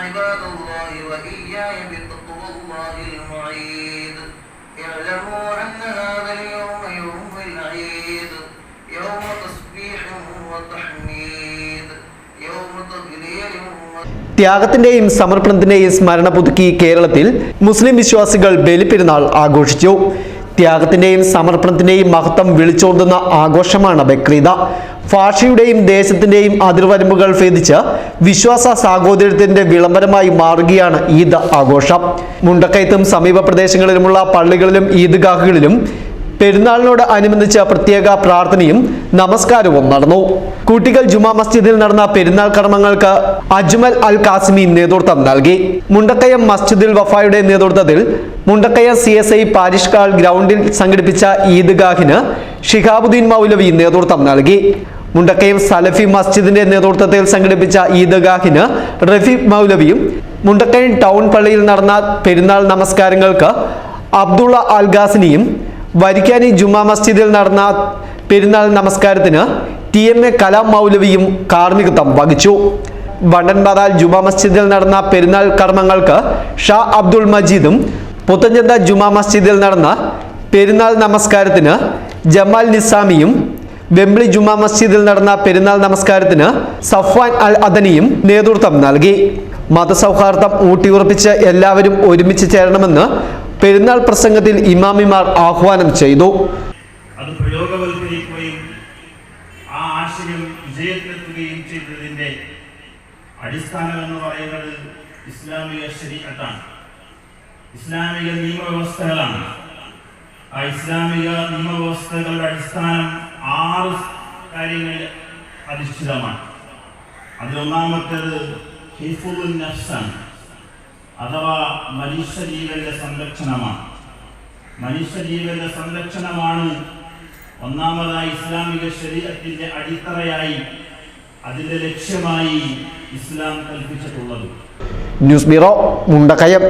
عباد الله وإياي بتقوى الله المعيد اعلموا أن هذا اليوم يوم العيد يوم تسبيح وتحميد يوم تقليل ത്യാഗത്തിന്റെയും സമർപ്പണത്തിന്റെയും സ്മരണ പുതുക്കി കേരളത്തിൽ മുസ്ലിം വിശ്വാസികൾ ബലിപ്പെരുന്നാൾ ആഘോഷിച്ചു. ത്യാഗത്തിന്റെയും സമർപ്പണത്തിന്റെയും മഹത്വം വിളിച്ചോതുന്ന ആഘോഷമാണ് ബക്രീദ്. ഭാഷയുടെയും ദേശത്തിന്റെയും അതിർവരമ്പുകൾ ഭേദിച്ച് വിശ്വാസ സാഹോദര്യത്തിന്റെ വിളംബരമായി മാറുകയാണ് ഈദ് ആഘോഷം. മുണ്ടക്കയത്തും സമീപ പ്രദേശങ്ങളിലുമുള്ള പള്ളികളിലും ഈദ്ഗാഹുകളിലും പെരുന്നാളിനോട് അനുബന്ധിച്ച് പ്രത്യേക പ്രാർത്ഥനയും നമസ്കാരവും നടന്നു. കൂട്ടിക്കൽ ജുമാ മസ്ജിദിൽ നടന്ന പെരുന്നാൾ കർമ്മങ്ങൾക്ക് അജ്മൽ അൽ കാസിമി നേതൃത്വം നൽകി. മുണ്ടക്കയം മസ്ജിദുൽ വഫായുടെ നേതൃത്വത്തിൽ മുണ്ടക്കയം CSI പാരിഷ് ഹാൾ ഗ്രൗണ്ടിൽ സംഘടിപ്പിച്ച ഈദ്ഗാഹിന് ഷിഹാബുദ്ദീൻ മൗലവി നേതൃത്വം നൽകി. മുണ്ടക്കയം സലഫി മസ്ജിദിന്റെ നേതൃത്വത്തിൽ സംഘടിപ്പിച്ച ഈദ്ഗാഹിന് റഫീഖ് മൗലവിയും മുണ്ടക്കയം ടൗൺ പള്ളിയിൽ നടന്ന പെരുന്നാൾ നമസ്കാരങ്ങൾക്ക് അബ്ദുള്ള അൽഗാസിനിയും വരിക്കാനി ജുമാ മസ്ജിദിൽ നടന്ന പെരുന്നാൾ നമസ്കാരത്തിന് TMA കലാം മൗലവിയും കാർമ്മികത്വം വഹിച്ചു. വണ്ടൻപാതാൽ ജുമാ മസ്ജിദിൽ നടന്ന പെരുന്നാൾ കർമ്മങ്ങൾക്ക് ഷാ അബ്ദുൾ മജീദും പുത്തഞ്ചന്ത ജുമാ മസ്ജിദിൽ നടന്ന പെരുന്നാൾ നമസ്കാരത്തിന് ജമാൽ നിസാമിയും വെമ്പിളി ജുമാ മസ്ജിദിൽ നടന്ന പെരുന്നാൾ നമസ്കാരത്തിന് സഫ്വാൻ അൽ അദനിയും നേതൃത്വം നൽകി. മതസൗഹാർദ്ദം ഊട്ടിയുറപ്പിച്ച് എല്ലാവരും ഒരുമിച്ച് ചേരണമെന്ന് പെരുന്നാൾ പ്രസംഗത്തിൽ ഇമാമിമാർ ആഹ്വാനം ചെയ്തു. അത് പ്രയോഗവൽക്കരിക്കുകയും ആ ആശയം വിജയത്തിലെത്തുകയും ചെയ്തതിന്റെ അടിസ്ഥാനം എന്ന് പറയുന്നത് ഇസ്ലാമിക ശരീഅത്താണ്, ഇസ്ലാമിക നിയമവ്യവസ്ഥകളാണ്. ആ ഇസ്ലാമിക നിയമവ്യവസ്ഥകളുടെ അടിസ്ഥാനം 6 കാര്യങ്ങളിൽ അധിഷ്ഠിതമാണ്. അതിലൊന്നാമത്തേത് ഹിഫ്ളുൻ നഫ്സാണ്, അഥവാ മനുഷ്യജീവന്റെ സംരക്ഷണമാണ്. മനുഷ്യജീവന്റെ സംരക്ഷണമാണ് ഒന്നാമതായി ഇസ്ലാമിക ശരീഅത്തിന്റെ അടിത്തറയായി, അതിന്റെ ലക്ഷ്യമായി ഇസ്ലാം കൽപ്പിച്ചിട്ടുള്ളത്. News bureau, Mundakayam.